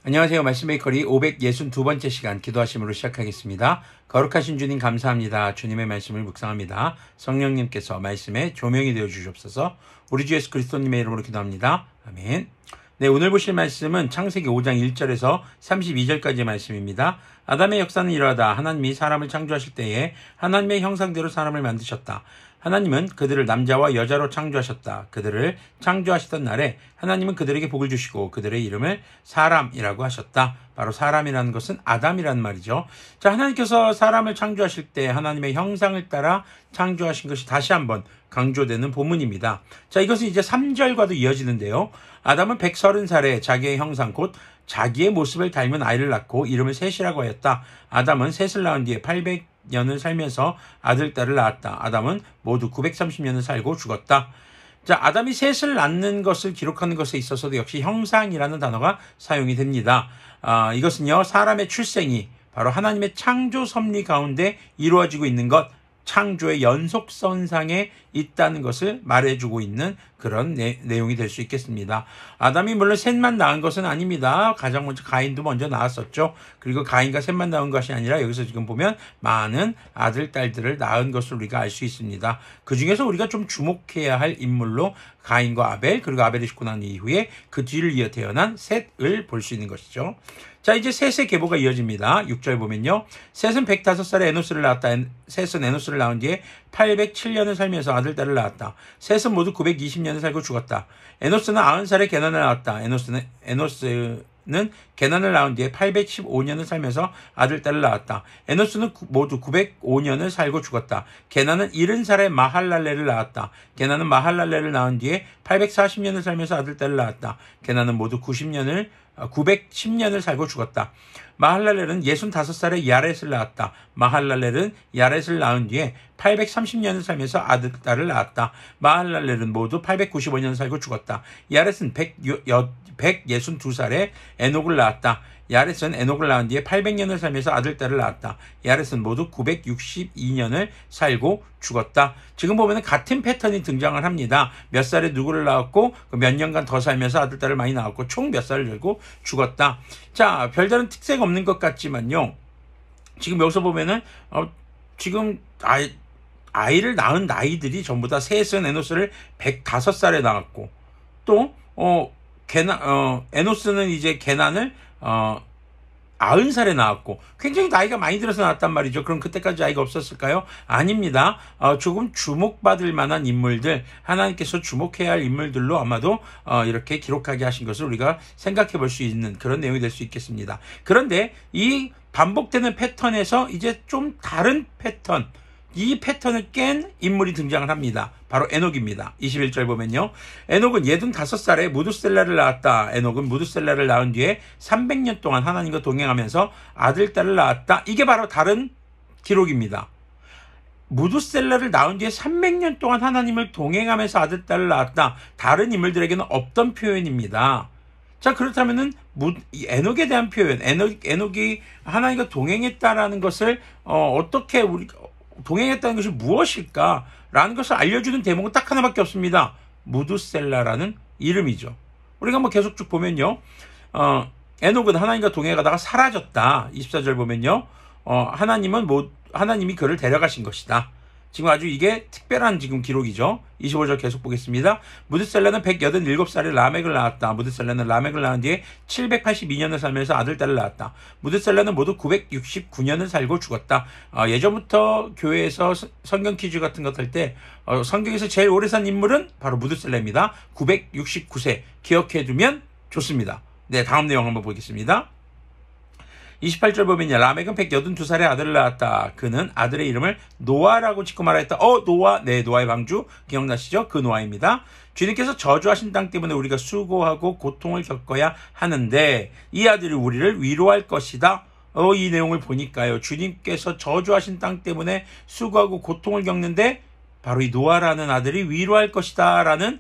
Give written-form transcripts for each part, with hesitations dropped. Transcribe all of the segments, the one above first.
안녕하세요. 말씀 베이커리 562번째 시간 기도하심으로 시작하겠습니다. 거룩하신 주님 감사합니다. 주님의 말씀을 묵상합니다. 성령님께서 말씀에 조명이 되어 주시옵소서. 우리 주 예수 그리스도님의 이름으로 기도합니다. 아멘. 네, 오늘 보실 말씀은 창세기 5장 1절에서 32절까지의 말씀입니다. 아담의 역사는 이러하다. 하나님이 사람을 창조하실 때에 하나님의 형상대로 사람을 만드셨다. 하나님은 그들을 남자와 여자로 창조하셨다. 그들을 창조하시던 날에 하나님은 그들에게 복을 주시고 그들의 이름을 사람이라고 하셨다. 바로 사람이라는 것은 아담이라는 말이죠. 자, 하나님께서 사람을 창조하실 때 하나님의 형상을 따라 창조하신 것이 다시 한번 강조되는 본문입니다. 자, 이것은 이제 3절과도 이어지는데요. 아담은 130살에 자기의 형상 곧 자기의 모습을 닮은 아이를 낳고 이름을 셋이라고 하였다. 아담은 셋을 낳은 뒤에 800년을 살면서 아들, 딸을 낳았다. 아담은 모두 930년을 살고 죽었다. 자, 아담이 셋을 낳는 것을 기록하는 것에 있어서도 역시 형상이라는 단어가 사용이 됩니다. 이것은요, 사람의 출생이 바로 하나님의 창조 섭리 가운데 이루어지고 있는 것, 창조의 연속선상에 있다는 것을 말해주고 있는 그런 내용이 될 수 있겠습니다. 아담이 물론 셋만 낳은 것은 아닙니다. 가장 먼저 가인도 먼저 낳았었죠. 그리고 가인과 셋만 낳은 것이 아니라 여기서 지금 보면 많은 아들, 딸들을 낳은 것을 우리가 알 수 있습니다. 그 중에서 우리가 좀 주목해야 할 인물로 가인과 아벨, 그리고 아벨이 죽고 난 이후에 그 뒤를 이어 태어난 셋을 볼 수 있는 것이죠. 자, 이제 셋의 계보가 이어집니다. 6절 보면요. 셋은 105살에 에노스를 낳았다. 셋은 에노스를 낳은 뒤에 807년을 살면서 아들, 딸을 낳았다. 셋은 모두 920년을 살고 죽었다. 에노스는 90살에 게난을 낳았다. 에노스는 게난을 낳은 뒤에 815년을 살면서 아들, 딸을 낳았다. 에노스는 모두 905년을 살고 죽었다. 게난은 70살에 마할랄레를 낳았다. 게난은 마할랄레를 낳은 뒤에 840년을 살면서 아들, 딸을 낳았다. 게난은 모두 910년을 살고 죽었다. 마할랄렐은 65살에 야렛을 낳았다. 마할랄렐은 야렛을 낳은 뒤에 830년을 살면서 아들, 딸을 낳았다. 마할랄렐은 모두 895년 살고 죽었다. 야렛은 162살에 에녹을 낳았다. 야렛은 에녹을 낳은 뒤에 800년을 살면서 아들, 딸을 낳았다. 야렛은 모두 962년을 살고 죽었다. 지금 보면 같은 패턴이 등장을 합니다. 몇 살에 누구를 낳았고 몇 년간 더 살면서 아들, 딸을 많이 낳았고 총 몇 살을 살고 죽었다. 자, 별다른 특색 없는 것 같지만요. 지금 여기서 보면은 지금 아이를 낳은 나이들이 전부 다 셋은 에노스를 105살에 낳았고 또 에노스는 이제 게난을 90살에 낳았고 굉장히 나이가 많이 들어서 낳았단 말이죠. 그럼 그때까지 아이가 없었을까요? 아닙니다. 조금 주목받을 만한 인물들, 하나님께서 주목해야 할 인물들로 아마도 이렇게 기록하게 하신 것을 우리가 생각해 볼 수 있는 그런 내용이 될 수 있겠습니다. 그런데 이 반복되는 패턴에서 이제 좀 다른 패턴, 이 패턴을 깬 인물이 등장을 합니다. 바로 에녹입니다. 21절 보면요. 에녹은 85살에 무두셀라를 낳았다. 에녹은 무두셀라를 낳은 뒤에 300년 동안 하나님과 동행하면서 아들, 딸을 낳았다. 이게 바로 다른 기록입니다. 무두셀라를 낳은 뒤에 300년 동안 하나님을 동행하면서 아들, 딸을 낳았다. 다른 인물들에게는 없던 표현입니다. 자, 그렇다면은 에녹에 대한 표현, 에녹이 하나님과 동행했다라는 것을 어떻게 우리가 동행했다는 것이 무엇일까? 라는 것을 알려주는 대목은 딱 하나밖에 없습니다. 무두셀라라는 이름이죠. 우리가 한번 계속 쭉 보면요. 에녹은 하나님과 동행하다가 사라졌다. 24절 보면요. 하나님이 그를 데려가신 것이다. 지금 아주 이게 특별한 지금 기록이죠. 25절 계속 보겠습니다. 무드셀라는 187살에 라멕을 낳았다. 무드셀라는 라멕을 낳은 뒤에 782년을 살면서 아들, 딸을 낳았다. 무드셀라는 모두 969년을 살고 죽었다. 예전부터 교회에서 성경 퀴즈 같은 것 할 때 성경에서 제일 오래 산 인물은 바로 무드셀라입니다. 969세 기억해두면 좋습니다. 네, 다음 내용 한번 보겠습니다. 28절 보면요. 라멕은 182살에 아들을 낳았다. 그는 아들의 이름을 노아라고 짓고 말하였다. 노아. 네, 노아의 방주. 기억나시죠? 그 노아입니다. 주님께서 저주하신 땅 때문에 우리가 수고하고 고통을 겪어야 하는데 이 아들이 우리를 위로할 것이다. 이 내용을 보니까요. 주님께서 저주하신 땅 때문에 수고하고 고통을 겪는데 바로 이 노아라는 아들이 위로할 것이다. 라는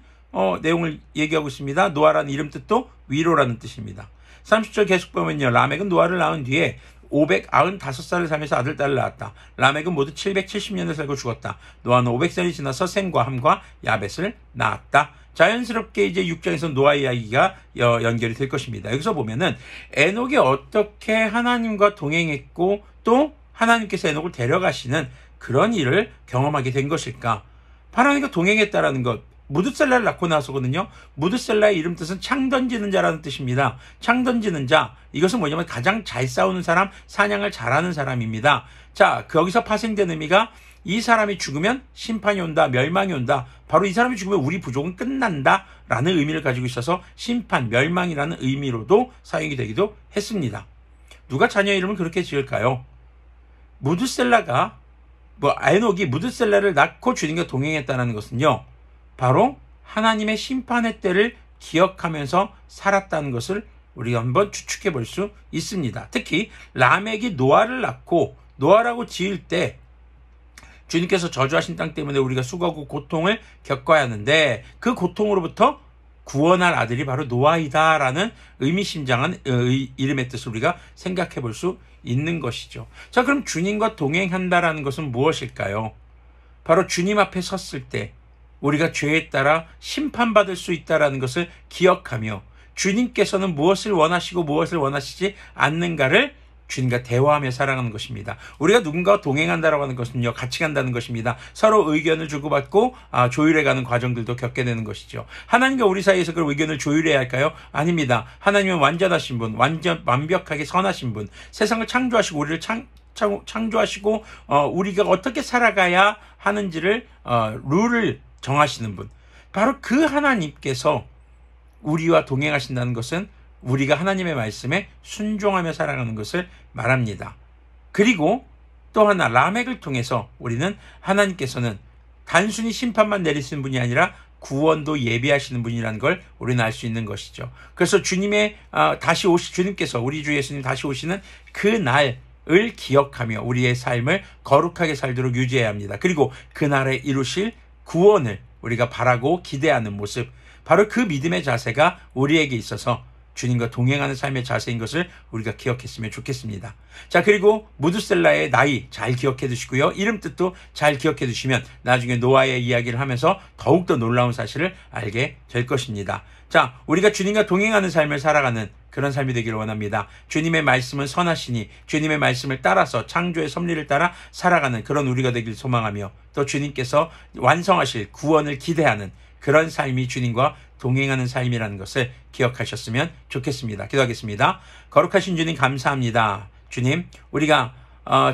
내용을 얘기하고 있습니다. 노아라는 이름 뜻도 위로라는 뜻입니다. 30절 계속 보면요. 라멕은 노아를 낳은 뒤에 595살을 살면서 아들, 딸을 낳았다. 라멕은 모두 770년을 살고 죽었다. 노아는 500살이 지나서 셈과 함과 야벳을 낳았다. 자연스럽게 이제 6장에서 노아 이야기가 연결이 될 것입니다. 여기서 보면은 에녹이 어떻게 하나님과 동행했고 또 하나님께서 에녹을 데려가시는 그런 일을 경험하게 된 것일까? 하나님과 동행했다라는 것, 무드셀라를 낳고 나서거든요. 무드셀라의 이름 뜻은 창 던지는 자라는 뜻입니다. 창 던지는 자, 이것은 뭐냐면 가장 잘 싸우는 사람, 사냥을 잘하는 사람입니다. 자, 거기서 파생된 의미가 이 사람이 죽으면 심판이 온다, 멸망이 온다. 바로 이 사람이 죽으면 우리 부족은 끝난다 라는 의미를 가지고 있어서 심판, 멸망이라는 의미로도 사용이 되기도 했습니다. 누가 자녀 이름을 그렇게 지을까요? 무드셀라가 에녹이 무드셀라를 낳고 주님과 동행했다는 것은요, 바로 하나님의 심판의 때를 기억하면서 살았다는 것을 우리가 한번 추측해 볼 수 있습니다. 특히 라멕이 노아를 낳고 노아라고 지을 때 주님께서 저주하신 땅 때문에 우리가 수고하고 고통을 겪어야 하는데 그 고통으로부터 구원할 아들이 바로 노아이다라는 의미심장한 이름의 뜻을 우리가 생각해 볼 수 있는 것이죠. 자, 그럼 주님과 동행한다라는 것은 무엇일까요? 바로 주님 앞에 섰을 때 우리가 죄에 따라 심판받을 수 있다라는 것을 기억하며 주님께서는 무엇을 원하시고 무엇을 원하시지 않는가를 주님과 대화하며 살아가는 것입니다. 우리가 누군가와 동행한다라고 하는 것은요, 같이 간다는 것입니다. 서로 의견을 주고받고 조율해가는 과정들도 겪게 되는 것이죠. 하나님과 우리 사이에서 그런 의견을 조율해야 할까요? 아닙니다. 하나님은 완전하신 분, 완벽하게 선하신 분, 세상을 창조하시고 우리를 창조하시고 우리가 어떻게 살아가야 하는지를 룰을 정하시는 분, 바로 그 하나님께서 우리와 동행하신다는 것은 우리가 하나님의 말씀에 순종하며 살아가는 것을 말합니다. 그리고 또 하나, 라멕을 통해서 우리는 하나님께서는 단순히 심판만 내리시는 분이 아니라 구원도 예비하시는 분이라는 걸 우리는 알 수 있는 것이죠. 그래서 주님께서 우리 주 예수님 다시 오시는 그 날을 기억하며 우리의 삶을 거룩하게 살도록 유지해야 합니다. 그리고 그 날에 이루실 구원을 우리가 바라고 기대하는 모습, 바로 그 믿음의 자세가 우리에게 있어서 주님과 동행하는 삶의 자세인 것을 우리가 기억했으면 좋겠습니다. 자, 그리고 무드셀라의 나이 잘 기억해 두시고요. 이름 뜻도 잘 기억해 두시면 나중에 노아의 이야기를 하면서 더욱더 놀라운 사실을 알게 될 것입니다. 자, 우리가 주님과 동행하는 삶을 살아가는 그런 삶이 되기를 원합니다. 주님의 말씀은 선하시니 주님의 말씀을 따라서 창조의 섭리를 따라 살아가는 그런 우리가 되길 소망하며 또 주님께서 완성하실 구원을 기대하는 그런 삶이 주님과 동행하는 삶이라는 것을 기억하셨으면 좋겠습니다. 기도하겠습니다. 거룩하신 주님 감사합니다. 주님, 우리가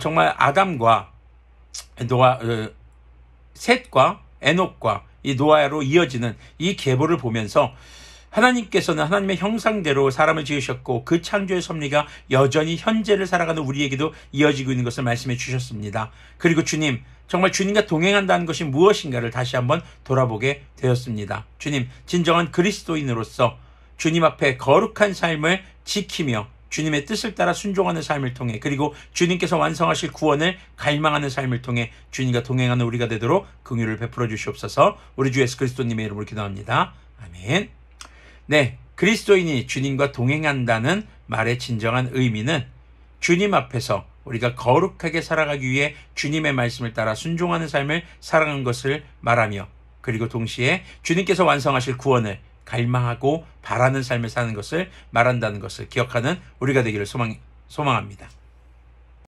정말 아담과 셋과 에녹과 이 노아로 이어지는 이 계보를 보면서 하나님께서는 하나님의 형상대로 사람을 지으셨고 그 창조의 섭리가 여전히 현재를 살아가는 우리에게도 이어지고 있는 것을 말씀해 주셨습니다. 그리고 주님, 정말 주님과 동행한다는 것이 무엇인가를 다시 한번 돌아보게 되었습니다. 주님, 진정한 그리스도인으로서 주님 앞에 거룩한 삶을 지키며 주님의 뜻을 따라 순종하는 삶을 통해 그리고 주님께서 완성하실 구원을 갈망하는 삶을 통해 주님과 동행하는 우리가 되도록 긍휼을 베풀어 주시옵소서. 우리 주 예수 그리스도님의 이름으로 기도합니다. 아멘. 네, 그리스도인이 주님과 동행한다는 말의 진정한 의미는 주님 앞에서 우리가 거룩하게 살아가기 위해 주님의 말씀을 따라 순종하는 삶을 살아가는 것을 말하며 그리고 동시에 주님께서 완성하실 구원을 갈망하고 바라는 삶을 사는 것을 말한다는 것을 기억하는 우리가 되기를 소망합니다.